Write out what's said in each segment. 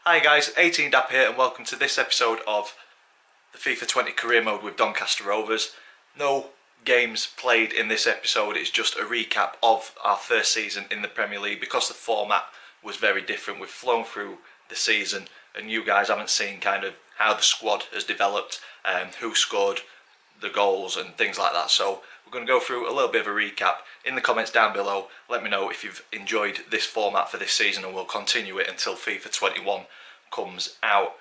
Hi guys, 18dap here and welcome to this episode of the FIFA20 career mode with Doncaster Rovers. No games played in this episode, it's just a recap of our first season in the Premier League. Because the format was very different, we've flown through the season and you guys haven't seen kind of how the squad has developed, who scored the goals and things like that. So we're going to go through a little bit of a recap. In the comments down below, let me know if you've enjoyed this format for this season, and we'll continue it until FIFA 21 comes out.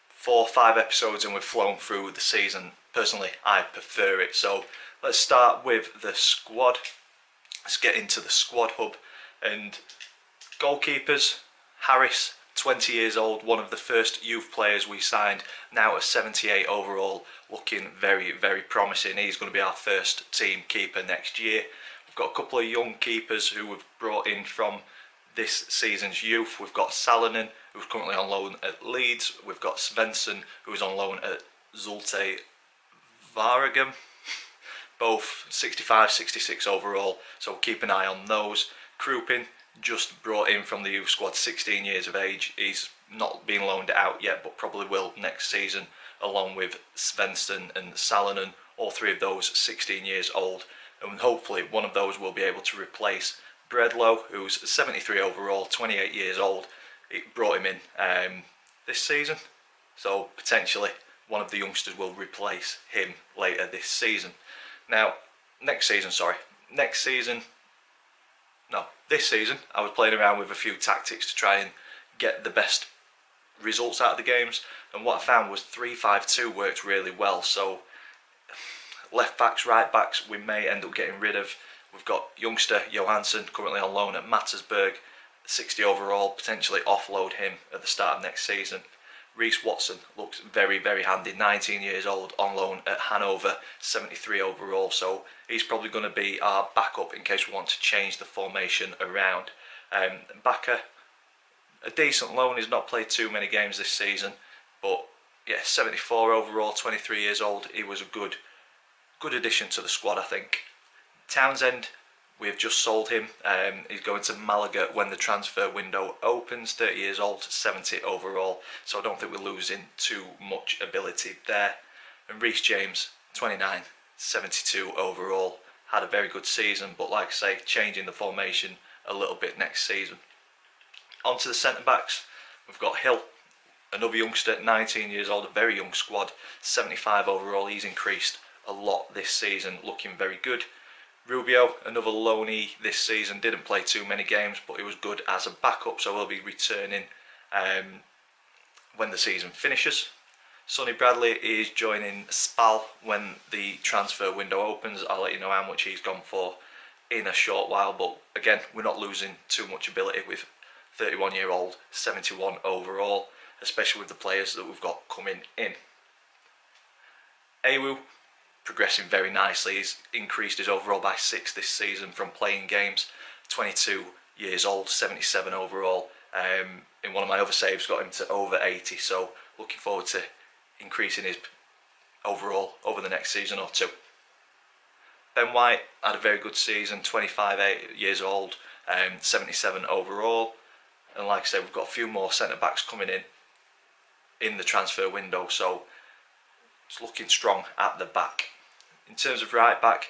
4 or 5 episodes and we've flown through the season. Personally, I prefer it. So let's start with the squad. Let's get into the squad hub. And goalkeepers, Harris, 20 years old, one of the first youth players we signed, now at 78 overall, looking very, very promising. He's going to be our first team keeper next year. We've got a couple of young keepers who we've brought in from this season's youth. We've got Salonen, who's currently on loan at Leeds. We've got Svensson, who's on loan at Zulte Waregem. Both 65, 66 overall, so keep an eye on those. Krupin, just brought in from the youth squad, 16 years of age. He's not been loaned out yet, but probably will next season, along with Svensson and Salonen, all three of those 16 years old. And hopefully one of those will be able to replace Bredlow, who's 73 overall, 28 years old. It brought him in this season, so potentially one of the youngsters will replace him later this season. Now, this season I was playing around with a few tactics to try and get the best results out of the games, and what I found was 3-5-2 worked really well. So left backs, right backs we may end up getting rid of. We've got youngster Johansson currently on loan at Mattersburg, 60 overall, potentially offload him at the start of next season. Reece Watson looks very, very handy, 19 years old, on loan at Hanover, 73 overall, so he's probably going to be our backup in case we want to change the formation around. Baka, a decent loan, he's not played too many games this season, but yeah, 74 overall, 23 years old, he was a good addition to the squad, I think. Townsend, we've just sold him. He's going to Malaga when the transfer window opens, 30 years old, 70 overall, so I don't think we're losing too much ability there. And Reece James, 29, 72 overall, had a very good season, but like I say, changing the formation a little bit next season. On to the centre backs, we've got Hill, another youngster, 19 years old, a very young squad, 75 overall. He's increased a lot this season, looking very good. Rubio, another loanee this season, didn't play too many games, but he was good as a backup, so he'll be returning when the season finishes. Sonny Bradley is joining Spal when the transfer window opens. I'll let you know how much he's gone for in a short while, but again, we're not losing too much ability with 31-year-old, 71 overall, especially with the players that we've got coming in. Awu, progressing very nicely. He's increased his overall by 6 this season from playing games. 22 years old, 77 overall. In one of my other saves got him to over 80, so looking forward to increasing his overall over the next season or two. Ben White had a very good season, 25 years old, 77 overall. And like I said, we've got a few more centre backs coming in the transfer window, so it's looking strong at the back. In terms of right back,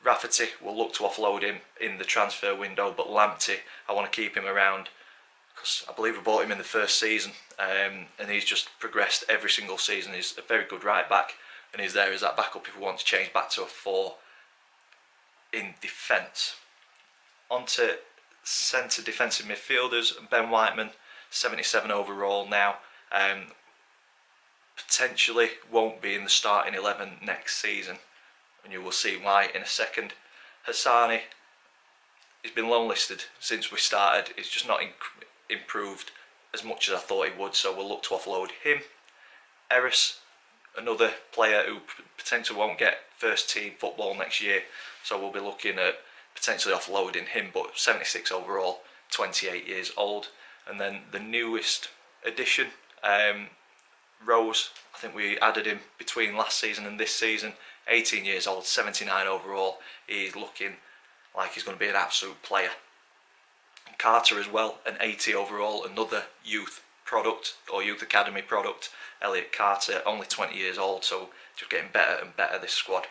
Rafferty will look to offload him in the transfer window, but Lamptey, I want to keep him around because I believe we bought him in the first season, and he's just progressed every single season. He's a very good right back, and he's there as that backup if we want to change back to a 4 in defence. On to centre defensive midfielders, Ben Whiteman, 77 overall now. Potentially won't be in the starting 11 next season, and you will see why in a second. Hassani, he's been loan listed since we started. He's just not improved as much as I thought he would, so we'll look to offload him. Eris, another player who potentially won't get first team football next year, so we'll be looking at potentially offloading him, but 76 overall, 28 years old. And then the newest addition, Rose, I think we added him between last season and this season, 18 years old, 79 overall. He's looking like he's going to be an absolute player. Carter as well, an 80 overall, another youth product or youth academy product. Elliot Carter, only 20 years old, so just getting better and better, this squad.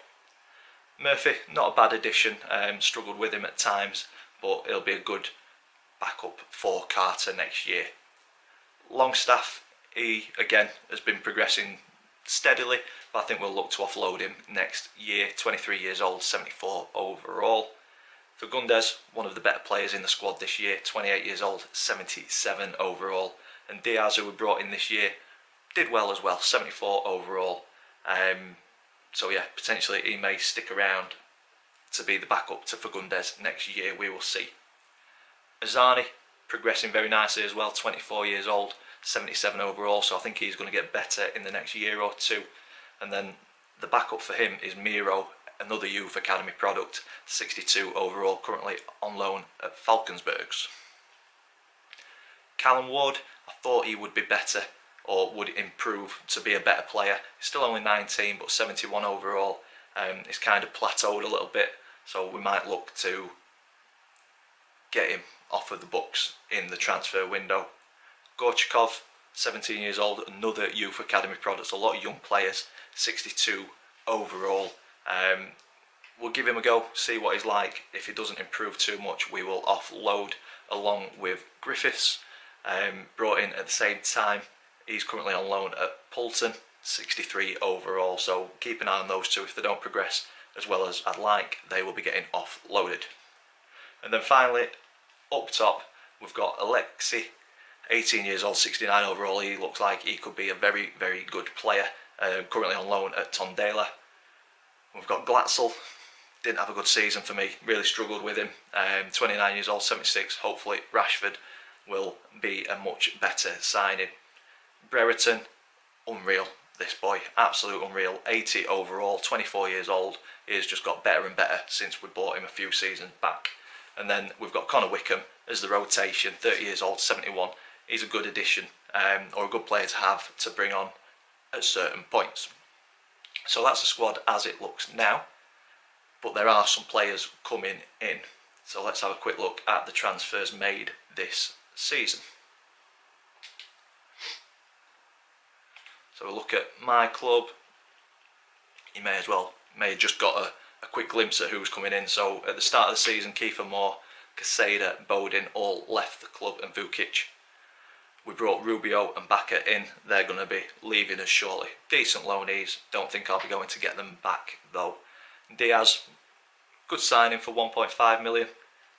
Murphy, not a bad addition, struggled with him at times, but he'll be a good backup for Carter next year. Longstaff, he again has been progressing steadily, but I think we'll look to offload him next year. 23 years old, 74 overall. Fagundes, one of the better players in the squad this year, 28 years old, 77 overall. And Diaz, who we brought in this year, did well as well, 74 overall. So yeah, potentially he may stick around to be the backup to Fagundes next year, we will see. Azani, progressing very nicely as well, 24 years old, 77 overall, so I think he's going to get better in the next year or two. And then the backup for him is Miro, another youth academy product, 62 overall, currently on loan at Falkensbergs. Callum Ward, I thought he would be better or would improve to be a better player. He's still only 19 but 71 overall. He's kind of plateaued a little bit, so we might look to get him off of the books in the transfer window. Gorchakov, 17 years old, another youth academy product, a lot of young players, 62 overall. We'll give him a go, see what he's like. If he doesn't improve too much, we will offload along with Griffiths, brought in at the same time. He's currently on loan at Poulton, 63 overall, so keep an eye on those two. If they don't progress as well as I'd like, they will be getting offloaded. And then finally, up top, we've got Alexi, 18 years old, 69 overall. He looks like he could be a very, very good player, currently on loan at Tondela. We've got Glatzel, didn't have a good season for me, really struggled with him, 29 years old, 76. Hopefully Rashford will be a much better signing. Brereton, unreal, this boy, absolute unreal, 80 overall, 24 years old. He has just got better and better since we bought him a few seasons back. And then we've got Connor Wickham as the rotation, 30 years old, 71. He's a good addition, or a good player to have to bring on at certain points. So that's the squad as it looks now, but there are some players coming in. So let's have a quick look at the transfers made this season. So we'll look at my club. You may have just got a quick glimpse at who's coming in. So at the start of the season, Kiefer Moore, Caseda, Bodin all left the club, and Vukic. We brought Rubio and Bacca in. They're going to be leaving us shortly. Decent loanees. Don't think I'll be going to get them back though. Diaz, good signing for 1.5 million.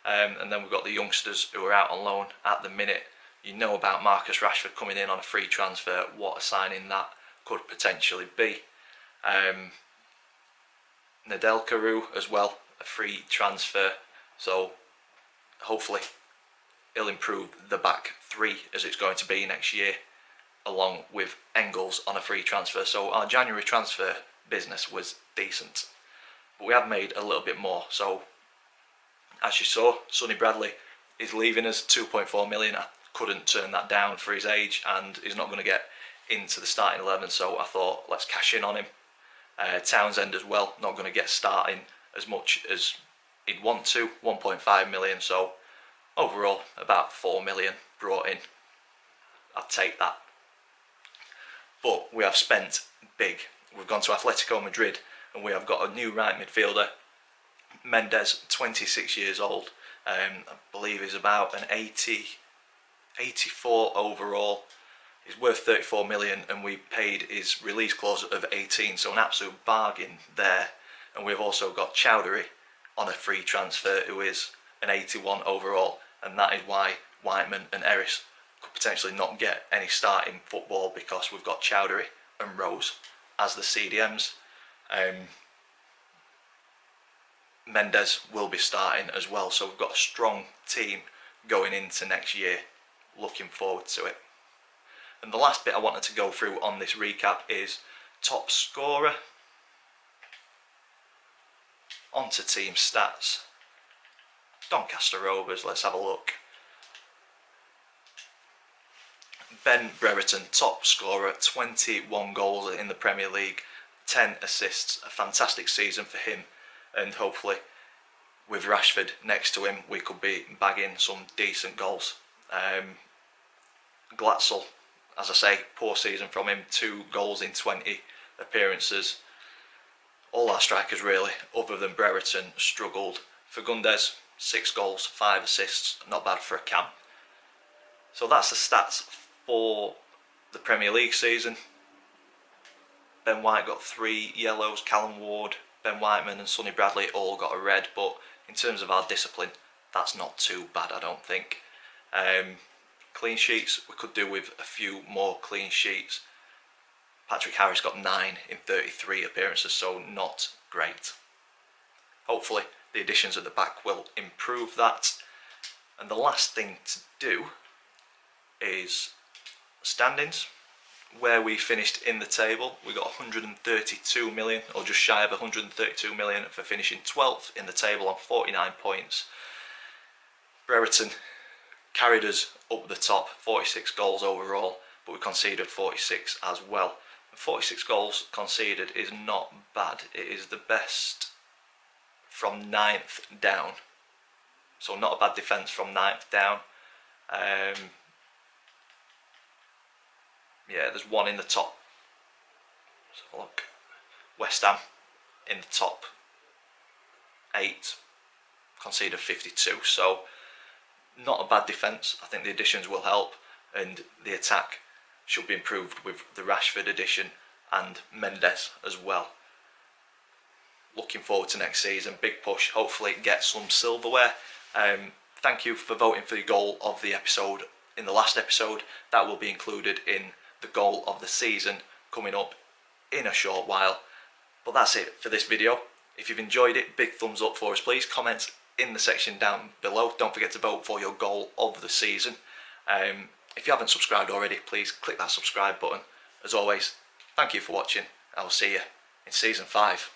And then we've got the youngsters who are out on loan at the minute. You know about Marcus Rashford coming in on a free transfer. What a signing that could potentially be. Nedelkarou as well, a free transfer. So hopefully he'll improve the back three as it's going to be next year, along with Engels on a free transfer. So our January transfer business was decent, but we have made a little bit more. So as you saw, Sonny Bradley is leaving us, 2.4 million. I couldn't turn that down for his age, and he's not going to get into the starting 11, so I thought let's cash in on him. Townsend as well, not going to get starting as much as he'd want to, 1.5 million, so overall about 4 million brought in. I'd take that. But we have spent big. We've gone to Atletico Madrid and we have got a new right midfielder, Mendes, 26 years old. I believe he's about an 84 overall. He's worth 34 million and we paid his release clause of 18, so an absolute bargain there. And we've also got Chowdhury on a free transfer who is an 81 overall, and that is why Whiteman and Eris could potentially not get any starting football, because we've got Chowdhury and Rose as the CDMs. Mendes will be starting as well, so we've got a strong team going into next year. Looking forward to it. And the last bit I wanted to go through on this recap is top scorer. Onto team stats. Doncaster Rovers, let's have a look. Ben Brereton, top scorer, 21 goals in the Premier League, 10 assists, a fantastic season for him, and hopefully with Rashford next to him we could be bagging some decent goals. Glatzel, as I say, poor season from him. 2 goals in 20 appearances. All our strikers really, other than Brereton, struggled. Fagundes, 6 goals, 5 assists, not bad for a cam. So that's the stats for the Premier League season. Ben White got 3 yellows, Callum Ward, Ben Whiteman and Sonny Bradley all got a red, but in terms of our discipline, that's not too bad, I don't think. Clean sheets, we could do with a few more clean sheets. Patrick Harris got 9 in 33 appearances, so not great. Hopefully the additions at the back will improve that. And the last thing to do is standings, where we finished in the table. We got 132 million, or just shy of 132 million, for finishing 12th in the table on 49 points. Brereton carried us up the top, 46 goals overall, but we conceded 46 as well. 46 goals conceded is not bad. It is the best from 9th down. So not a bad defence from 9th down. Yeah, there's one in the top. Let's have a look. West Ham in the top 8, conceded 52. So not a bad defence. I think the additions will help, and the attack should be improved with the Rashford addition and Mendes as well. Looking forward to next season, big push, hopefully get some silverware. Thank you for voting for the goal of the episode in the last episode. That will be included in the goal of the season coming up in a short while. But that's it for this video. If you've enjoyed it, big thumbs up for us please. Comment in the section down below. Don't forget to vote for your goal of the season. If you haven't subscribed already, please click that subscribe button. As always, thank you for watching. I will see you in season 5.